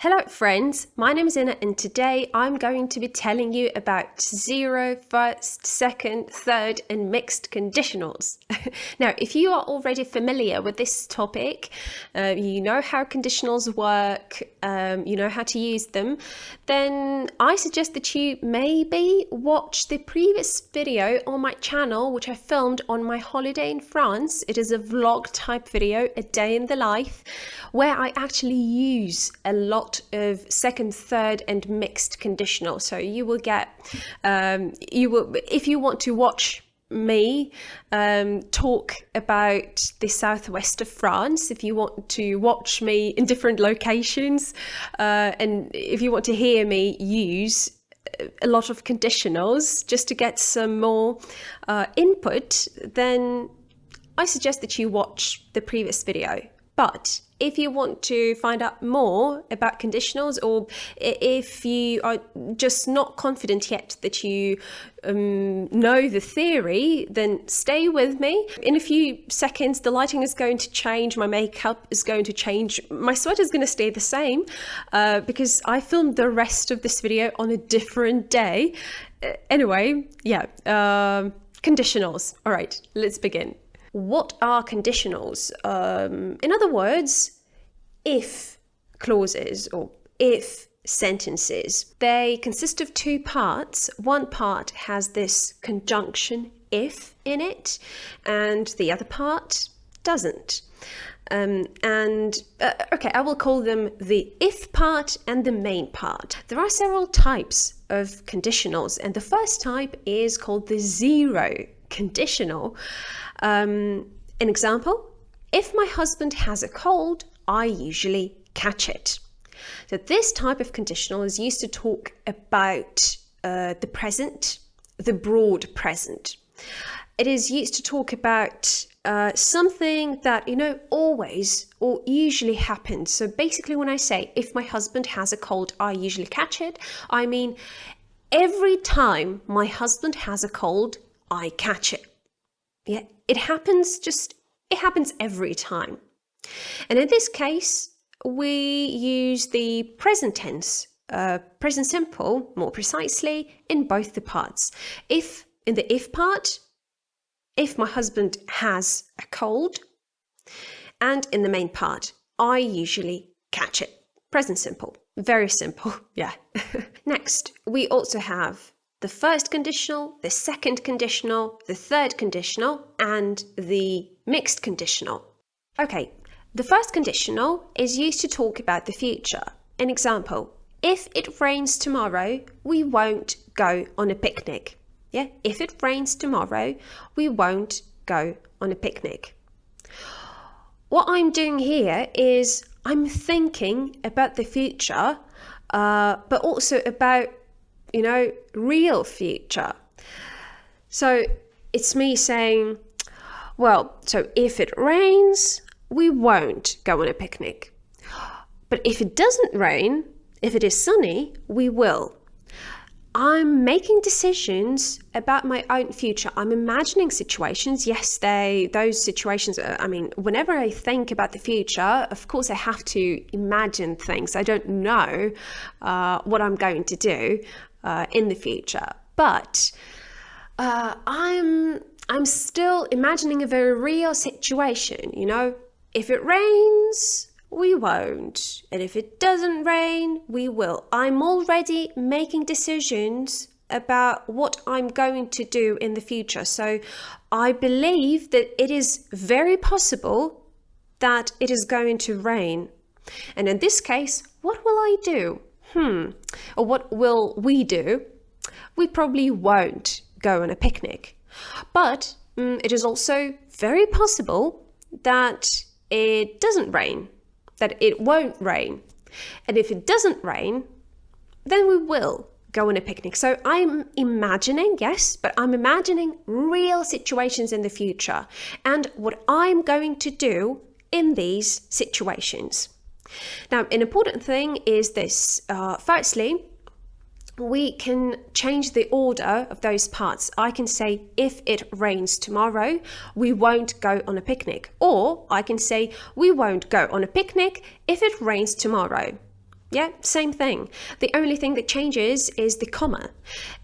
Hello friends, my name is Ina and today I'm going to be telling you about zero, first, second, third and mixed conditionals. Now, if you are already familiar with this topic, you know how conditionals work, you know how to use them, then I suggest that you maybe watch the previous video on my channel which I filmed on my holiday in France. It is a vlog type video, a day in the life, where I actually use a lot of second, third and mixed conditional. So you will get, if you want to watch me talk about the southwest of France, if you want to watch me in different locations, and if you want to hear me use a lot of conditionals just to get some more input, then I suggest that you watch the previous video. But if you want to find out more about conditionals, or if you are just not confident yet that you know the theory, then stay with me. In a few seconds, the lighting is going to change, my makeup is going to change, my sweater is going to stay the same because I filmed the rest of this video on a different day. Anyway, yeah, conditionals. All right, let's begin. What are conditionals? In other words, if clauses or if sentences. They consist of two parts. One part has this conjunction if in it, and the other part doesn't. Okay, I will call them the if part and the main part. There are several types of conditionals, and the first type is called the zero conditional. An example, if my husband has a cold, I usually catch it. So this type of conditional is used to talk about the present, the broad present. It is used to talk about something that, always or usually happens. So basically when I say, if my husband has a cold, I usually catch it, I mean, every time my husband has a cold, I catch it. Yeah, it happens every time. And in this case, we use the present tense, present simple, more precisely, in both the parts. If, in the if part, if my husband has a cold, and in the main part, I usually catch it. Present simple, very simple, yeah. Next, we also have the first conditional, the second conditional, the third conditional, and the mixed conditional. Okay, the first conditional is used to talk about the future. An example, if it rains tomorrow, we won't go on a picnic. Yeah, if it rains tomorrow, we won't go on a picnic. What I'm doing here is I'm thinking about the future, but also about real future. So it's me saying, well, so if it rains, we won't go on a picnic. But if it doesn't rain, if it is sunny, we will. I'm making decisions about my own future. I'm imagining situations. Yes, those situations, whenever I think about the future, of course I have to imagine things. I don't know what I'm going to do in the future, but I'm still imagining a very real situation. If it rains, we won't, and if it doesn't rain, we will. I'm already making decisions about what I'm going to do in the future. So I believe that it is very possible that it is going to rain. And in this case, what will I do? Or what will we do? We probably won't go on a picnic. But it is also very possible that it doesn't rain, that it won't rain. And if it doesn't rain, then we will go on a picnic. So I'm imagining, yes, but I'm imagining real situations in the future and what I'm going to do in these situations. Now, an important thing is this. Firstly, we can change the order of those parts. I can say, if it rains tomorrow, we won't go on a picnic. Or I can say, we won't go on a picnic if it rains tomorrow. Yeah, same thing. The only thing that changes is the comma.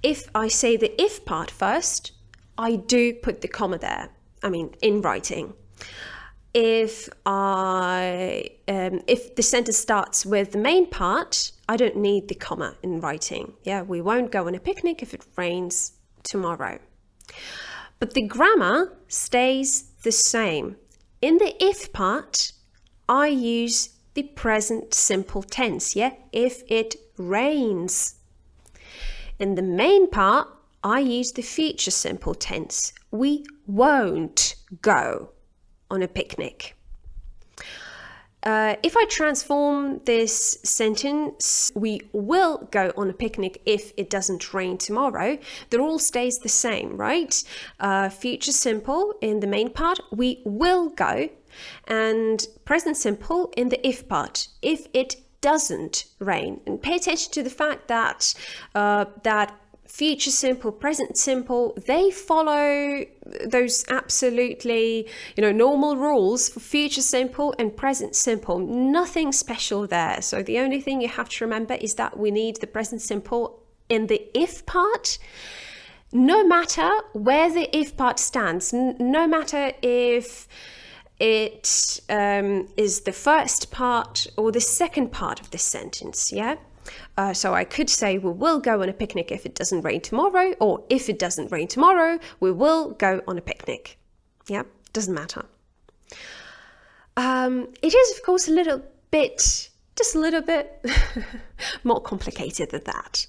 If I say the if part first, I do put the comma there. I mean, in writing. If the sentence starts with the main part, I don't need the comma in writing. Yeah, we won't go on a picnic if it rains tomorrow. But the grammar stays the same. In the if part, I use the present simple tense, yeah? If it rains. In the main part, I use the future simple tense. We won't go on a picnic. If I transform this sentence, we will go on a picnic if it doesn't rain tomorrow, the rule stays the same, right? Future simple in the main part, we will go, and present simple in the if part, if it doesn't rain. And pay attention to the fact that that future simple, present simple, they follow those absolutely, normal rules for future simple and present simple. Nothing special there. So the only thing you have to remember is that we need the present simple in the if part, no matter where the if part stands, no matter if it is the first part or the second part of the sentence, yeah? So I could say we will go on a picnic if it doesn't rain tomorrow, or if it doesn't rain tomorrow, we will go on a picnic. Yeah, doesn't matter. It is, of course, just a little bit more complicated than that.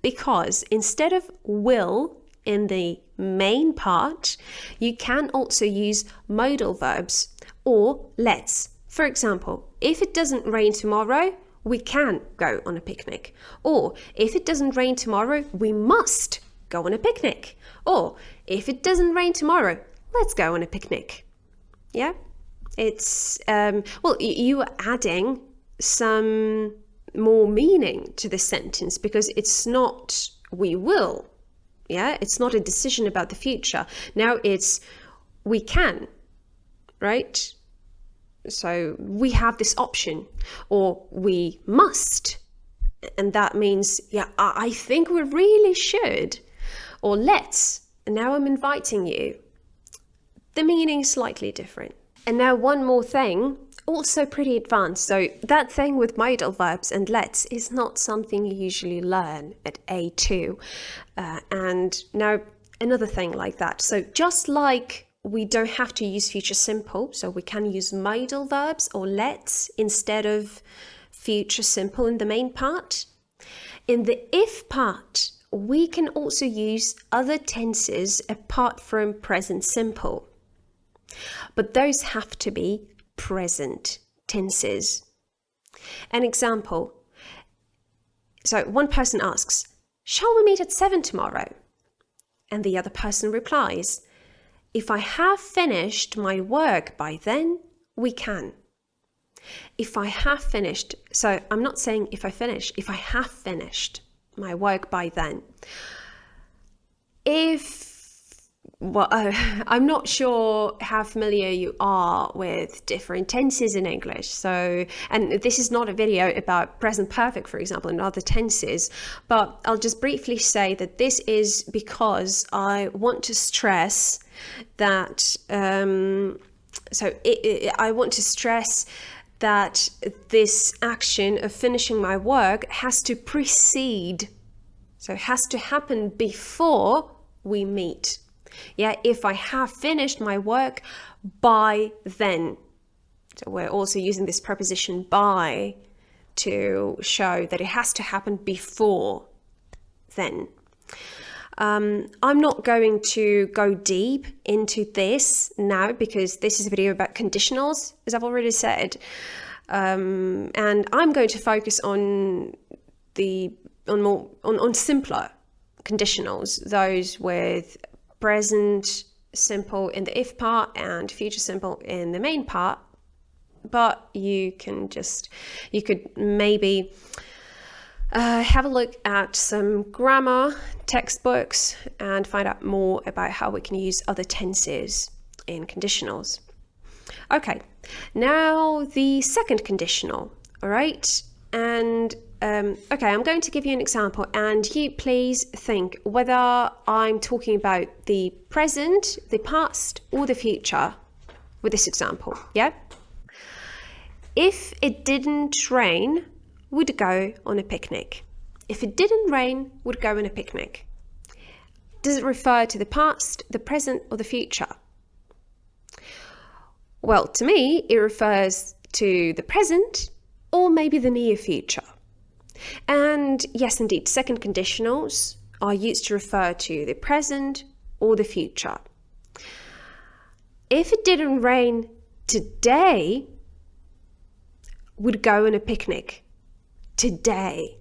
Because instead of will in the main part, you can also use modal verbs or let's. For example, if it doesn't rain tomorrow, we can go on a picnic. Or if it doesn't rain tomorrow, we must go on a picnic. Or if it doesn't rain tomorrow, let's go on a picnic. Yeah? It's, you are adding some more meaning to the sentence because it's not we will. Yeah? It's not a decision about the future. Now it's we can, right? So we have this option, or we must, and that means, yeah, I think we really should, or let's, and now I'm inviting you. The meaning is slightly different. And now one more thing, also pretty advanced. So that thing with modal verbs and let's is not something you usually learn at A2. And now another thing like that. So just like we don't have to use future simple, so we can use modal verbs or let's instead of future simple in the main part. In the if part, we can also use other tenses apart from present simple. But those have to be present tenses. An example. So one person asks, "Shall we meet at 7 tomorrow?" And the other person replies, "If I have finished my work by then, we can." If I have finished, so I'm not saying if I finish, if I have finished my work by then. I'm not sure how familiar you are with different tenses in English. So, and this is not a video about present perfect, for example, and other tenses, but I'll just briefly say that this is because I want to stress that, I want to stress that this action of finishing my work has to precede, so it has to happen before we meet. Yeah, if I have finished my work by then. So we're also using this preposition by to show that it has to happen before then. I'm not going to go deep into this now because this is a video about conditionals, as I've already said. And I'm going to focus on simpler conditionals, those with present simple in the if part and future simple in the main part. But you could maybe have a look at some grammar textbooks and find out more about how we can use other tenses in conditionals. Okay, now the second conditional, all right? And okay, I'm going to give you an example, and you please think whether I'm talking about the present, the past, or the future with this example, yeah? If it didn't rain, we'd go on a picnic. If it didn't rain, we'd go on a picnic. Does it refer to the past, the present, or the future? Well, to me, it refers to the present or maybe the near future. And yes, indeed, second conditionals are used to refer to the present or the future. If it didn't rain today, we'd go on a picnic. Today.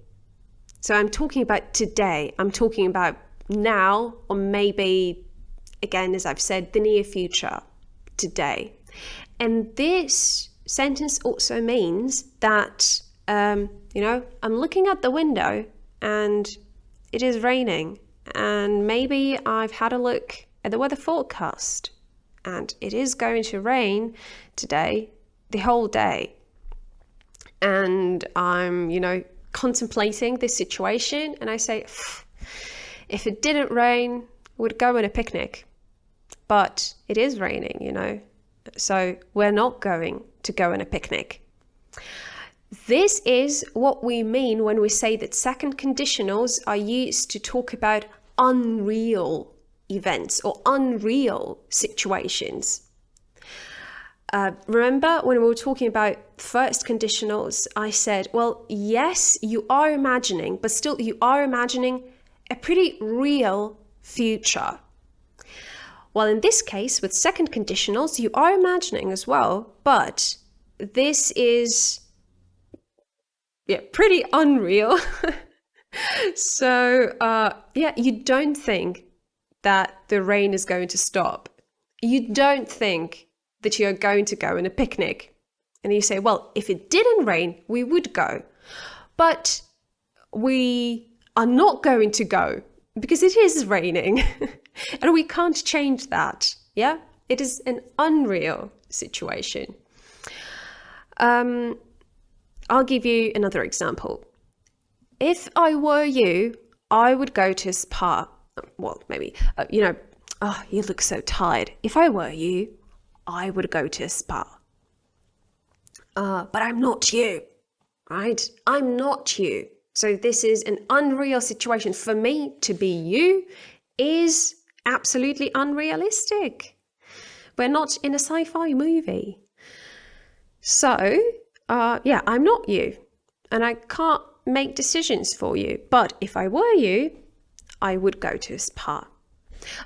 So I'm talking about today. I'm talking about now, or maybe, again, as I've said, the near future, today. And this sentence also means that, I'm looking out the window and it is raining. And maybe I've had a look at the weather forecast and it is going to rain today, the whole day. And I'm, contemplating this situation, and I say, if it didn't rain, we'd go on a picnic. But it is raining, so we're not going to go on a picnic. This is what we mean when we say that second conditionals are used to talk about unreal events or unreal situations. Remember when we were talking about first conditionals, I said, well, yes, you are imagining, but still you are imagining a pretty real future. Well, in this case, with second conditionals, you are imagining as well, but this is pretty unreal. So, you don't think that the rain is going to stop. You don't think that you're going to go on a picnic. And you say, well, if it didn't rain, we would go. But we are not going to go because it is raining. And we can't change that. Yeah? It is an unreal situation. I'll give you another example. If I were you, I would go to a spa. Well, maybe, you look so tired. If I were you, I would go to a spa. But I'm not you, right? I'm not you. So this is an unreal situation. For me to be you is absolutely unrealistic. We're not in a sci-fi movie. So, I'm not you. And I can't make decisions for you. But if I were you, I would go to a spa.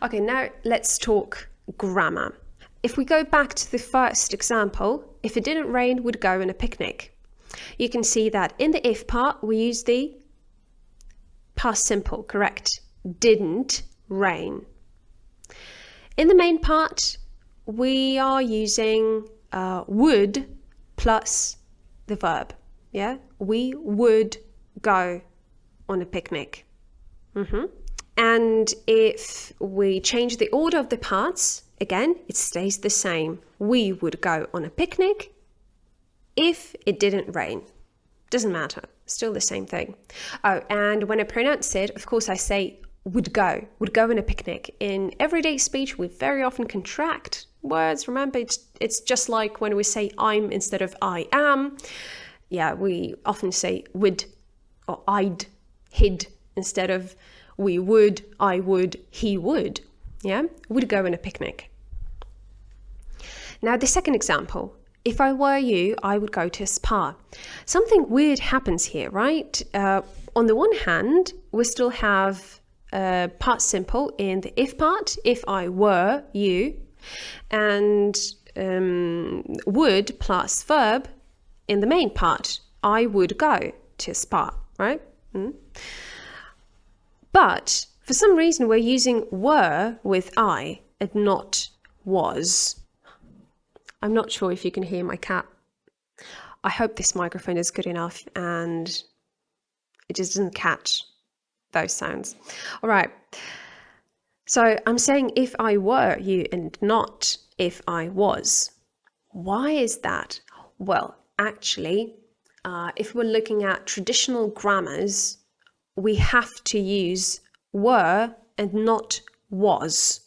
Okay, now let's talk grammar. If we go back to the first example, if it didn't rain, we'd go on a picnic. You can see that in the if part, we use the past simple, correct? Didn't rain. In the main part, we are using would plus the verb. Yeah, we would go on a picnic. And if we change the order of the parts, again, it stays the same. We would go on a picnic if it didn't rain. Doesn't matter. Still the same thing. Oh, and when I pronounce it, of course, I say would go on a picnic. In everyday speech, we very often contract words. Remember, it's just like when we say I'm instead of I am. Yeah, we often say would or I'd, he'd instead of we would, I would, he would. Yeah, would go on a picnic. Now, the second example, if I were you, I would go to a spa. Something weird happens here, right? On the one hand, we still have part simple in the if part, if I were you, and would plus verb in the main part, I would go to a spa, right? But for some reason, we're using were with I and not was. I'm not sure if you can hear my cat. I hope this microphone is good enough and it just doesn't catch those sounds. All right. So I'm saying if I were you and not if I was. Why is that? Well, actually, if we're looking at traditional grammars, we have to use were and not was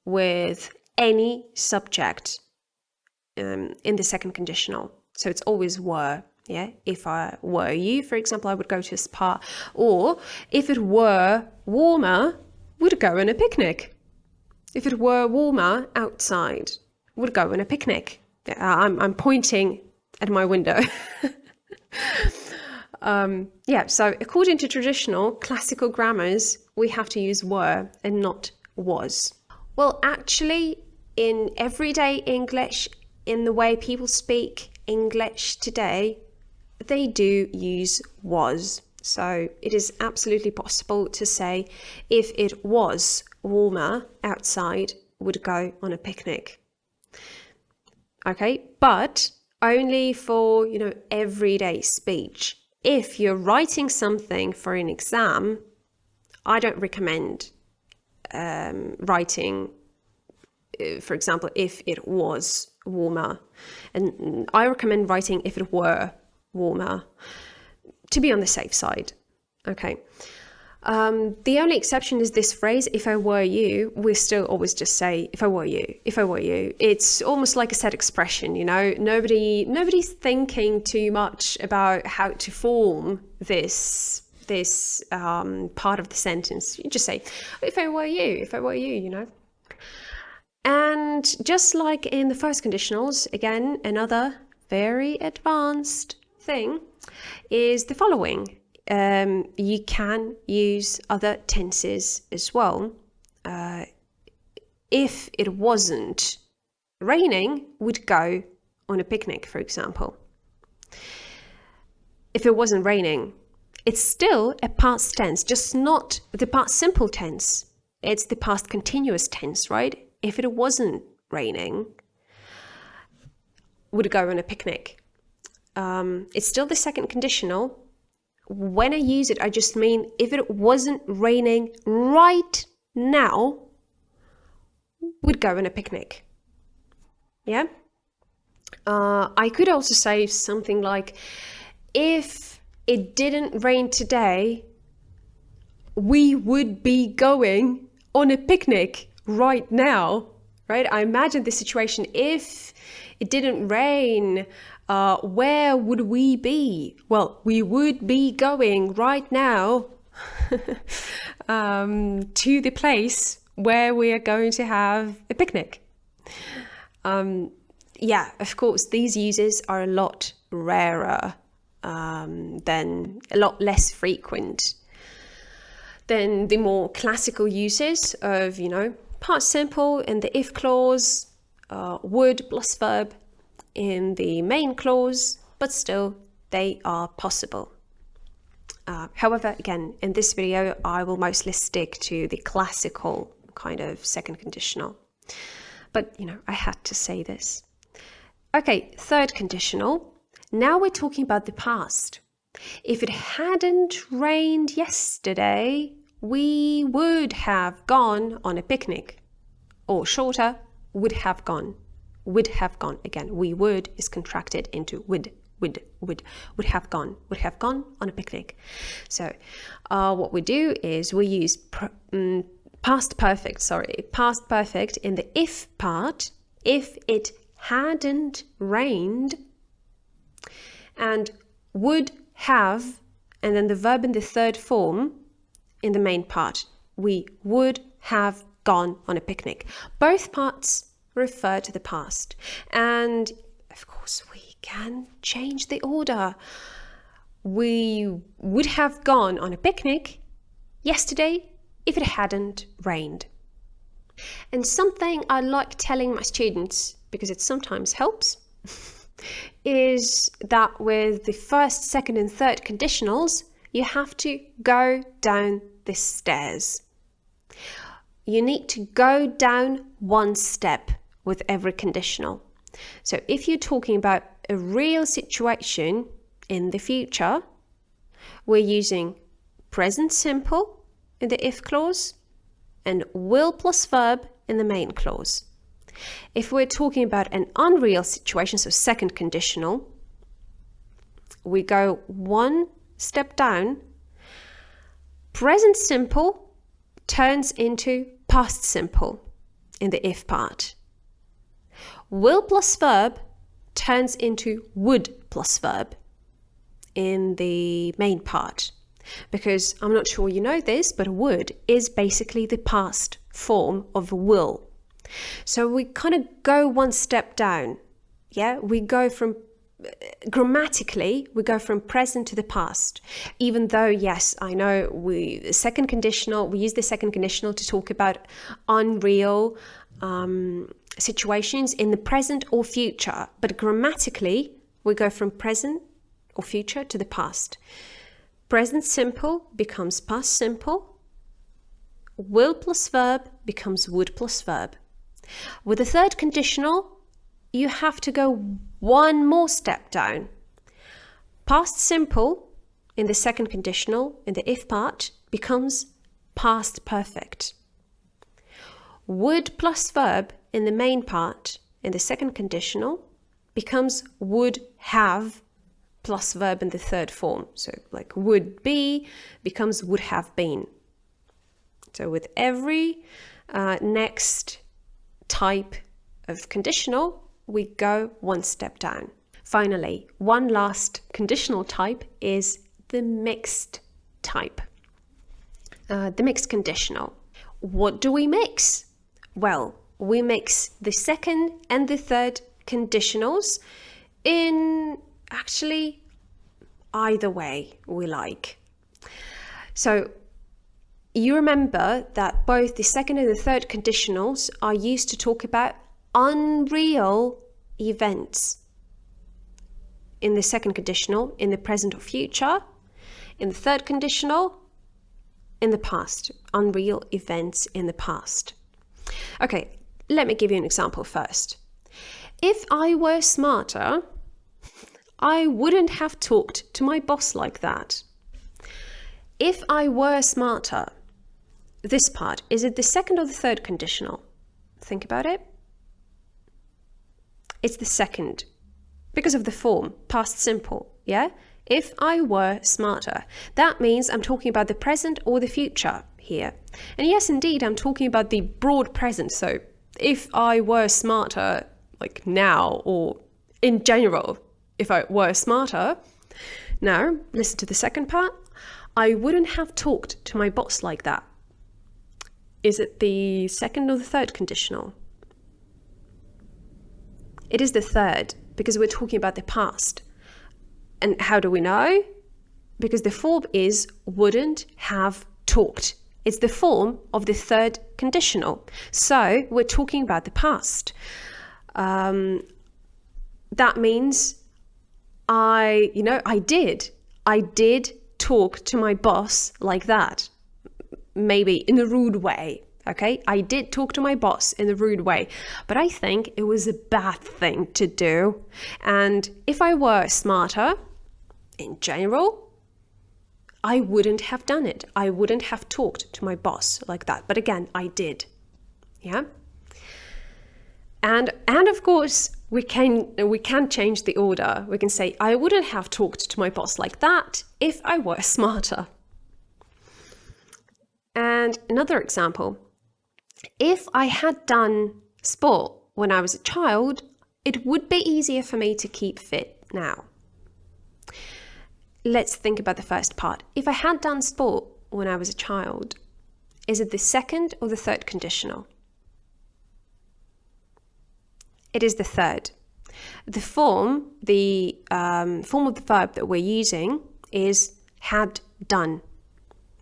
with any subject in the second conditional. So it's always were. Yeah, if I were you, for example, I would go to a spa. Or if it were warmer, would go on a picnic. If it were warmer outside, would go on a picnic. I'm pointing at my window. So according to traditional classical grammars, we have to use were and not was. Well, actually, in everyday English, in the way people speak English today, they do use was. So it is absolutely possible to say, if it was warmer outside, would go on a picnic. Okay, but only for, everyday speech. If you're writing something for an exam, I don't recommend writing, for example, if it was warmer. And I recommend writing if it were warmer, to be on the safe side. Okay. The only exception is this phrase, if I were you. We still always just say, if I were you, if I were you. It's almost like a set expression, Nobody's thinking too much about how to form this part of the sentence. You just say, if I were you, And just like in the first conditionals, again, another very advanced thing is the following. You can use other tenses as well. If it wasn't raining, would go on a picnic, for example. If it wasn't raining, it's still a past tense, just not the past simple tense. It's the past continuous tense, right? If it wasn't raining, would go on a picnic. It's still the second conditional. When I use it, I just mean if it wasn't raining right now, would go on a picnic. Yeah? I could also say something like, if it didn't rain today, we would be going on a picnic right now, right? I imagine the situation, if it didn't rain, where would we be? Well, we would be going right now to the place where we are going to have a picnic. Of course, these uses are a lot rarer than, a lot less frequent than the more classical uses of, past simple in the if clause, would plus verb in the main clause, but still they are possible. However, again, in this video, I will mostly stick to the classical kind of second conditional. But, I had to say this. Okay, third conditional. Now we're talking about the past. If it hadn't rained yesterday, we would have gone on a picnic. Or shorter, would have gone. Would have gone. Again, we would is contracted into would have gone on a picnic. So what we do is we use past perfect in the if part. If it hadn't rained, and would have, and then the verb in the third form in the main part. We would have gone on a picnic. Both parts refer to the past. And of course, we can change the order. We would have gone on a picnic yesterday if it hadn't rained. And something I like telling my students, because it sometimes helps, is that with the first, second, and third conditionals, you have to go down the stairs. You need to go down one step with every conditional. So if you're talking about a real situation in the future, we're using present simple in the if clause and will plus verb in the main clause. If we're talking about an unreal situation, so second conditional, we go one step down. Present simple turns into past simple in the if part. Will plus verb turns into would plus verb in the main part. Because I'm not sure you know this, but would is basically the past form of will. So we kind of go one step down. Yeah, we go from grammatically, we go from present to the past. Even though, yes, I know we use the second conditional to talk about unreal situations in the present or future, but grammatically, we go from present or future to the past. Present simple becomes past simple. Will plus verb becomes would plus verb. With the third conditional, you have to go one more step down. Past simple in the second conditional, in the if part, becomes past perfect. Would plus verb in the main part, in the second conditional, becomes would have plus verb in the third form. So like would be becomes would have been. So with every next type of conditional, we go one step down. Finally, one last conditional type is the mixed type. The mixed conditional. What do we mix? Well, we mix the second and the third conditionals in actually either way we like. So you remember that both the second and the third conditionals are used to talk about unreal events. In the second conditional, in the present or future. In the third conditional, in the past. Unreal events in the past. Okay, let me give you an example first. If I were smarter, I wouldn't have talked to my boss like that. If I were smarter, this part, is it the second or the third conditional? Think about it. It's the second, because of the form, past simple, yeah? If I were smarter, that means I'm talking about the present or the future here. And yes, indeed, I'm talking about the broad present. So if I were smarter, like now, or in general, if I were smarter. Now, listen to the second part. I wouldn't have talked to my boss like that. Is it the second or the third conditional? It is the third, because we're talking about the past. And how do we know? Because the form is wouldn't have talked. It's the form of the third conditional. So we're talking about the past. That means I did talk to my boss like that. Maybe in a rude way. Okay, I did talk to my boss in a rude way, but I think it was a bad thing to do. And if I were smarter, in general, I wouldn't have done it. I wouldn't have talked to my boss like that. But again, I did. Yeah. And of course, we can change the order. We can say, I wouldn't have talked to my boss like that if I were smarter. And another example. If I had done sport when I was a child, it would be easier for me to keep fit now. Let's think about the first part. If I had done sport when I was a child, is it the second or the third conditional? It is the third. The form of the verb that we're using is had done,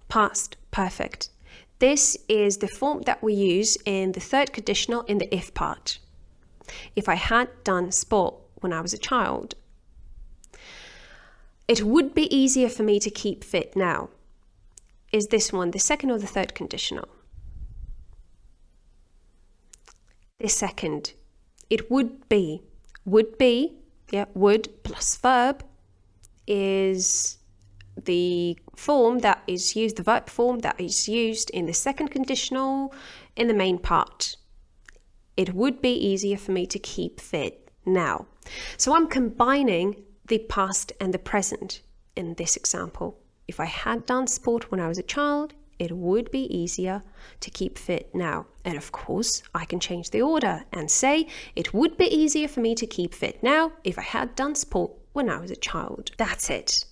past perfect. This is the form that we use in the third conditional in the if part. If I had done sport when I was a child, it would be easier for me to keep fit now. Is this one the second or the third conditional? The second. It would be. Would be, yeah, would plus verb is the form that is used, the verb form that is used in the second conditional in the main part. It would be easier for me to keep fit now. So I'm combining the past and the present in this example. If I had done sport when I was a child, it would be easier to keep fit now. And of course, I can change the order and say it would be easier for me to keep fit now if I had done sport when I was a child. That's it.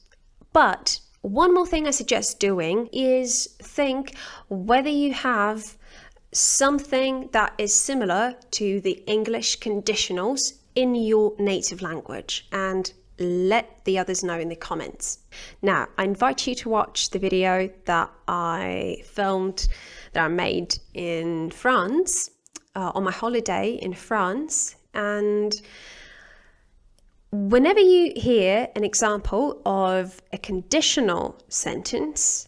But one more thing I suggest doing is think whether you have something that is similar to the English conditionals in your native language, and let the others know in the comments. Now, I invite you to watch the video that I filmed, that I made in France, on my holiday in France. And whenever you hear an example of a conditional sentence,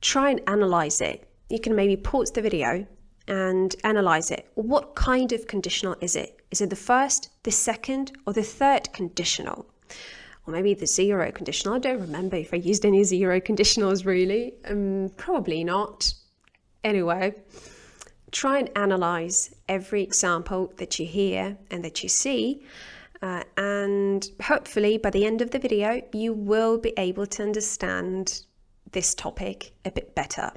try and analyze it. You can maybe pause the video and analyze it. What kind of conditional is it? Is it the first, the second, or the third conditional? Or maybe the zero conditional. I don't remember if I used any zero conditionals really. Probably not. Anyway, try and analyze every example that you hear and that you see. And hopefully by the end of the video, you will be able to understand this topic a bit better.